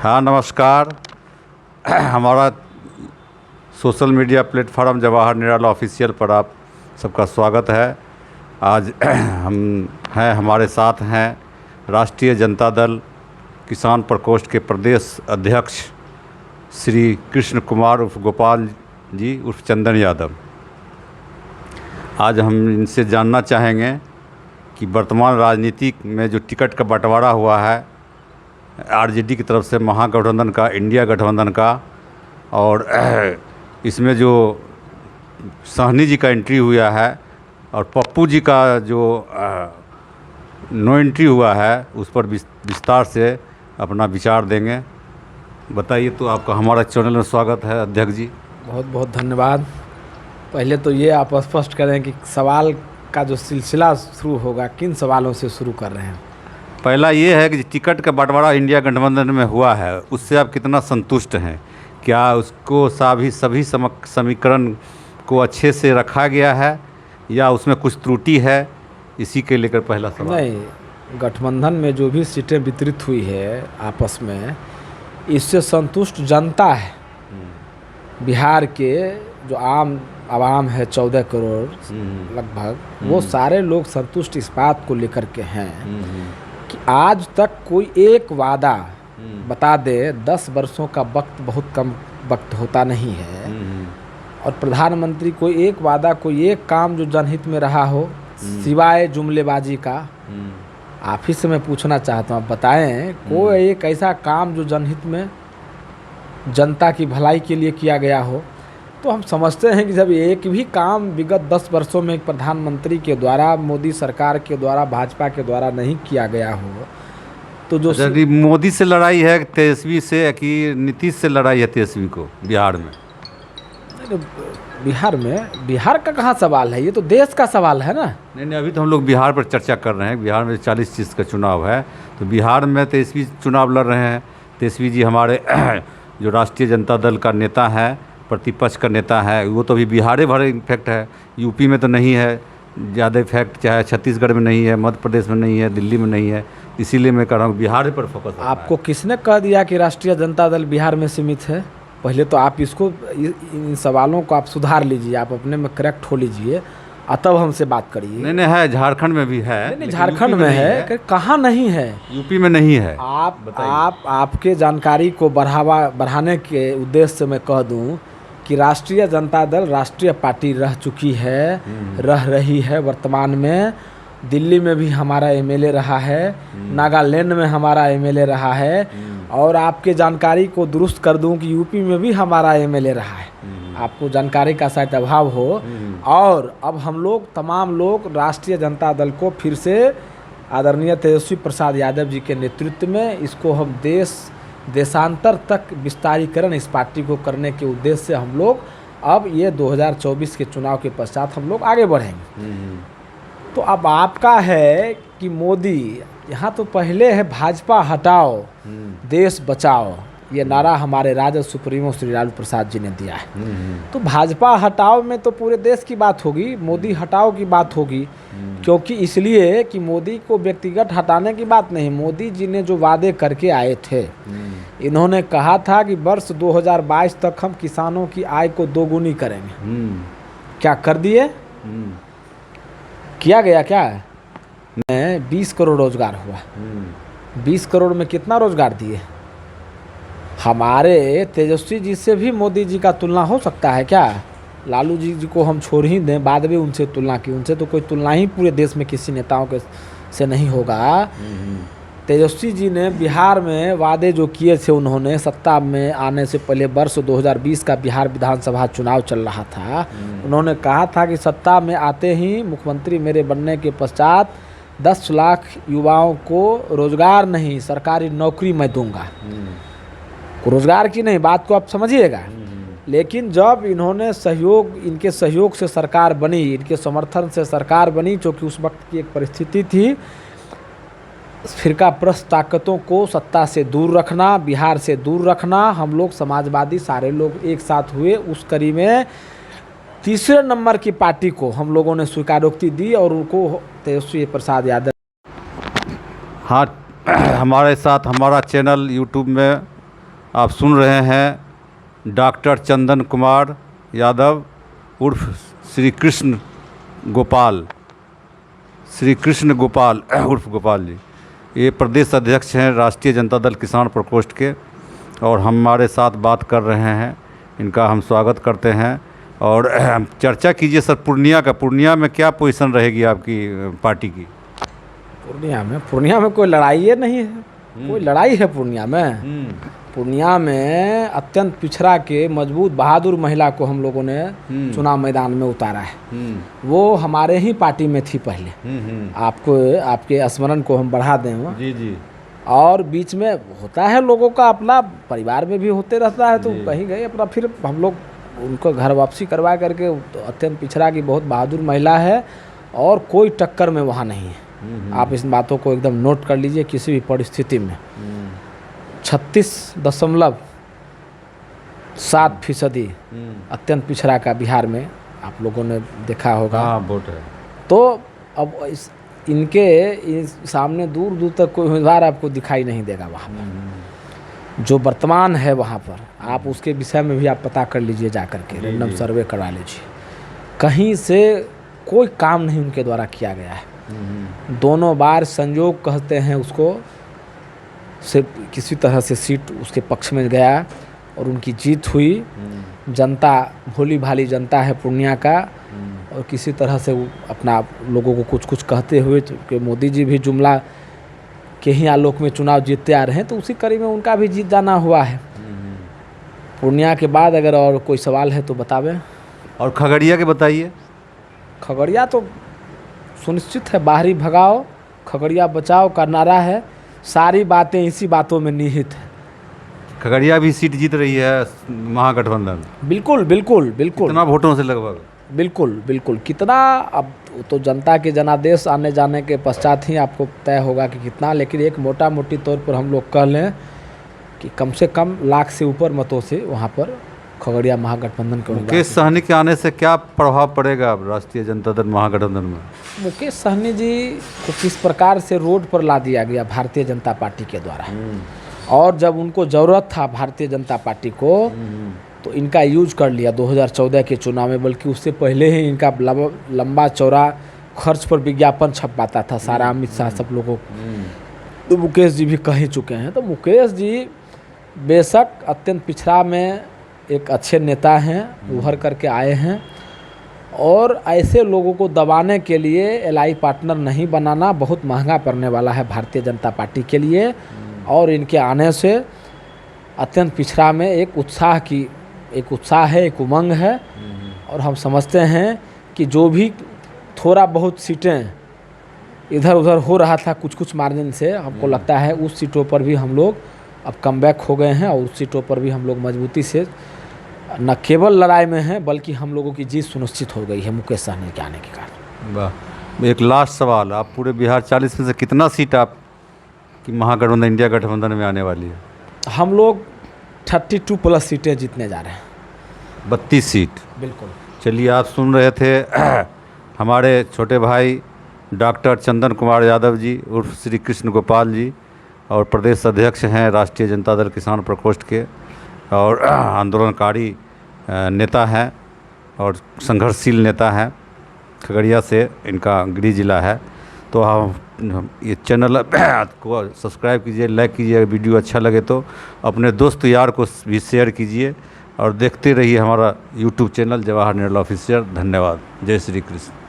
हाँ नमस्कार। हमारा सोशल मीडिया प्लेटफॉर्म जवाहर निराला ऑफिशियल पर आप सबका स्वागत है। आज हमारे साथ हैं राष्ट्रीय जनता दल किसान प्रकोष्ठ के प्रदेश अध्यक्ष श्री कृष्ण कुमार उर्फ गोपाल जी उर्फ चंदन यादव। आज हम इनसे जानना चाहेंगे कि वर्तमान राजनीति में जो टिकट का बंटवारा हुआ है आरजेडी की तरफ से महागठबंधन का, इंडिया गठबंधन का, और इसमें जो साहनी जी का एंट्री हुआ है और पप्पू जी का जो नो एंट्री हुआ है उस पर विस्तार से अपना विचार देंगे। बताइए। तो आपका हमारा चैनल में स्वागत है अध्यक्ष जी। बहुत बहुत धन्यवाद। पहले तो ये आप स्पष्ट करें कि सवाल का जो सिलसिला शुरू होगा किन सवालों से शुरू कर रहे हैं। पहला ये है कि टिकट का बंटवारा इंडिया गठबंधन में हुआ है, उससे आप कितना संतुष्ट हैं? क्या उसको सभी समीकरण को अच्छे से रखा गया है या उसमें कुछ त्रुटि है? इसी के लेकर पहला सवाल। नहीं, गठबंधन में जो भी सीटें वितरित हुई है आपस में, इससे संतुष्ट जनता है। बिहार के जो आवाम है 14 करोड़ लगभग, वो सारे लोग संतुष्ट इस बात को लेकर के हैं कि आज तक कोई एक वादा बता दे। 10 वर्षों का वक्त बहुत कम वक्त होता नहीं है, और प्रधानमंत्री कोई एक वादा, कोई एक काम जो जनहित में रहा हो सिवाय जुमलेबाजी का, आप ही से मैं पूछना चाहता हूँ, आप बताएं कोई एक ऐसा काम जो जनहित में जनता की भलाई के लिए किया गया हो। तो हम समझते हैं कि जब एक भी काम विगत 10 वर्षों में प्रधानमंत्री के द्वारा, मोदी सरकार के द्वारा, भाजपा के द्वारा नहीं किया गया हो, तो जो मोदी से लड़ाई है तेजस्वी से कि नीतीश से लड़ाई है तेजस्वी को बिहार में? बिहार का कहाँ सवाल है, ये तो देश का सवाल है ना। नहीं, अभी तो हम लोग बिहार पर चर्चा कर रहे हैं। बिहार में 40 चीज़ का चुनाव है, तो बिहार में तेजस्वी चुनाव लड़ रहे हैं। तेजस्वी जी हमारे जो राष्ट्रीय जनता दल का नेता है, प्रतिपक्ष का नेता है, वो तो अभी बिहार भर इफेक्ट है, यूपी में तो नहीं है ज़्यादा इफेक्ट, चाहे छत्तीसगढ़ में नहीं है, मध्य प्रदेश में नहीं है, दिल्ली में नहीं है। इसीलिए मैं कह रहा हूँ बिहार पर फोकस। आपको किसने कह दिया कि राष्ट्रीय जनता दल बिहार में सीमित है? पहले तो आप इन सवालों को आप सुधार लीजिए, आप अपने में करेक्ट हो लीजिए, तब हमसे बात करिए। नहीं है, झारखंड में भी है। नहीं, झारखंड में है, कहाँ नहीं है? यूपी में नहीं है। आपके जानकारी को बढ़ाने के उद्देश्य से मैं कह दूं कि राष्ट्रीय जनता दल राष्ट्रीय पार्टी रह चुकी है, रह रही है वर्तमान में। दिल्ली में भी हमारा एमएलए रहा है, नागालैंड में हमारा एमएलए रहा है, और आपके जानकारी को दुरुस्त कर दूं कि यूपी में भी हमारा एमएलए रहा है। आपको जानकारी का शायद अभाव हो। और अब हम लोग तमाम लोग राष्ट्रीय जनता दल को फिर से आदरणीय तेजस्वी प्रसाद यादव जी के नेतृत्व में इसको हम देशांतर तक विस्तारीकरण इस पार्टी को करने के उद्देश्य से हम लोग अब ये 2024 के चुनाव के पश्चात हम लोग आगे बढ़ेंगे। तो अब आपका है कि मोदी, यहाँ तो पहले है भाजपा हटाओ देश बचाओ, ये नारा हमारे राजद सुप्रीमो श्री लालू प्रसाद जी ने दिया है। तो भाजपा हटाओ में तो पूरे देश की बात होगी, मोदी हटाओ की बात होगी, क्योंकि इसलिए कि मोदी को व्यक्तिगत हटाने की बात नहीं। मोदी जी ने जो वादे करके आए थे, इन्होंने कहा था कि वर्ष 2022 तक हम किसानों की आय को दोगुनी करेंगे। क्या कर दिए? किया गया क्या? में 20 करोड़ रोजगार हुआ। 20 करोड़ में कितना रोजगार दिए? हमारे तेजस्वी जी से भी मोदी जी का तुलना हो सकता है क्या? लालू जी को हम छोड़ ही दें, बाद में उनसे तुलना की, उनसे तो कोई तुलना ही पूरे देश में किसी नेताओं के से नहीं होगा। तेजस्वी जी ने बिहार में वादे जो किए थे, उन्होंने सत्ता में आने से पहले वर्ष 2020 का बिहार विधानसभा चुनाव चल रहा था, उन्होंने कहा था कि सत्ता में आते ही मुख्यमंत्री मेरे बनने के पश्चात 10 लाख युवाओं को रोजगार नहीं सरकारी नौकरी मैं दूंगा। रोजगार की नहीं, बात को आप समझिएगा। लेकिन जब इन्होंने इनके सहयोग से सरकार बनी, इनके समर्थन से सरकार बनी, क्योंकि उस वक्त की एक परिस्थिति थी फिरका प्रस्त ताकतों को सत्ता से दूर रखना, बिहार से दूर रखना, हम लोग समाजवादी सारे लोग एक साथ हुए। उस कड़ी में तीसरे नंबर की पार्टी को हम लोगों ने स्वीकारोक्ति दी और उनको तेजस्वी प्रसाद यादव। हाँ, हमारे साथ हमारा चैनल यूट्यूब में आप सुन रहे हैं डॉक्टर चंदन कुमार यादव उर्फ श्री कृष्ण गोपाल उर्फ गोपाल जी। ये प्रदेश अध्यक्ष हैं राष्ट्रीय जनता दल किसान प्रकोष्ठ के, और हमारे साथ बात कर रहे हैं। इनका हम स्वागत करते हैं। और चर्चा कीजिए सर, पूर्णिया में क्या पोजीशन रहेगी आपकी पार्टी की? पूर्णिया में कोई लड़ाई नहीं है। कोई लड़ाई है पूर्णिया में? पूर्णिया में अत्यंत पिछड़ा के मजबूत बहादुर महिला को हम लोगों ने चुनाव मैदान में उतारा है। वो हमारे ही पार्टी में थी पहले। आपके स्मरण को हम बढ़ा दें। जी। और बीच में होता है लोगों का अपना, परिवार में भी होते रहता है, तो कहीं गए अपना, फिर हम लोग उनको घर वापसी करवा करके। तो अत्यंत पिछड़ा की बहुत बहादुर महिला है और कोई टक्कर में वहाँ नहीं है। आप इस बातों को एकदम नोट कर लीजिए। किसी भी परिस्थिति में 36.7% अत्यंत पिछड़ा का बिहार में आप लोगों ने देखा होगा। हाँ, वोट है। तो अब इनके सामने दूर दूर तक कोई उम्मीदवार आपको दिखाई नहीं देगा वहाँ पर। जो वर्तमान है वहाँ पर, आप उसके विषय में भी आप पता कर लीजिए जा करके, रैंडम सर्वे करा लीजिए। कहीं से कोई काम नहीं उनके द्वारा किया गया है। दोनों बार संयोग कहते हैं उसको, से किसी तरह से सीट उसके पक्ष में गया और उनकी जीत हुई। जनता, भोली भाली जनता है पूर्णिया का, और किसी तरह से वो अपना लोगों को कुछ कहते हुए, कि मोदी जी भी जुमला के ही आलोक में चुनाव जीतते आ रहे हैं, तो उसी कड़ी में उनका भी जीत जाना हुआ है। पूर्णिया के बाद अगर और कोई सवाल है तो बतावें। और खगड़िया के बताइए। खगड़िया तो सुनिश्चित है, बाहरी भगाओ खगड़िया बचाओ का नारा है। सारी बातें इसी बातों में निहित है। खगड़िया भी सीट जीत रही है महागठबंधन। बिल्कुल। कितना वोटों से लगभग? बिल्कुल। कितना, अब तो जनता के जनादेश आने जाने के पश्चात ही आपको तय होगा कि कितना, लेकिन एक मोटी तौर पर हम लोग कह लें कि कम से कम लाख से ऊपर मतों से वहाँ पर खगड़िया महागठबंधन के। मुकेश सहनी के आने से क्या प्रभाव पड़ेगा राष्ट्रीय जनता दल महागठबंधन में? मुकेश सहनी जी को किस प्रकार से रोड पर ला दिया गया भारतीय जनता पार्टी के द्वारा, और जब उनको ज़रूरत था भारतीय जनता पार्टी को, तो इनका यूज कर लिया 2014 के चुनाव में। बल्कि उससे पहले ही इनका लंबा चौड़ा खर्च पर विज्ञापन छपवाता था सारा अमित शाह सब लोगों को। तो मुकेश जी भी कह ही चुके हैं। तो मुकेश जी बेशक अत्यंत पिछड़ा में एक अच्छे नेता हैं, उभर करके आए हैं, और ऐसे लोगों को दबाने के लिए एलआई पार्टनर नहीं बनाना बहुत महंगा पड़ने वाला है भारतीय जनता पार्टी के लिए। और इनके आने से अत्यंत पिछड़ा में एक उत्साह है, एक उमंग है। और हम समझते हैं कि जो भी थोड़ा बहुत सीटें इधर उधर हो रहा था कुछ मार्जिन से, हमको लगता है उस सीटों पर भी हम लोग अब कमबैक हो गए हैं, और उस सीटों पर भी हम लोग मजबूती से न केवल लड़ाई में हैं, बल्कि हम लोगों की जीत सुनिश्चित हो गई है मुकेश सहनी के आने के कारण। वाह। एक लास्ट सवाल, आप पूरे बिहार 40 में से कितना सीट आप कि महागठबंधन इंडिया गठबंधन में आने वाली है? हम लोग 32+ सीटें जीतने जा रहे हैं। 32 सीट। बिल्कुल। चलिए, आप सुन रहे थे हमारे छोटे भाई डॉक्टर चंदन कुमार यादव जी उर्फ श्री कृष्ण गोपाल जी, और प्रदेश अध्यक्ष हैं राष्ट्रीय जनता दल किसान प्रकोष्ठ के, और आंदोलनकारी नेता हैं और संघर्षशील नेता हैं। खगड़िया से इनका गृह जिला है। तो हम ये चैनल को सब्सक्राइब कीजिए, लाइक कीजिए। वीडियो अच्छा लगे तो अपने दोस्त यार को भी शेयर कीजिए, और देखते रहिए हमारा YouTube channel Jawahar Neral official. धन्यवाद। जय श्री कृष्ण।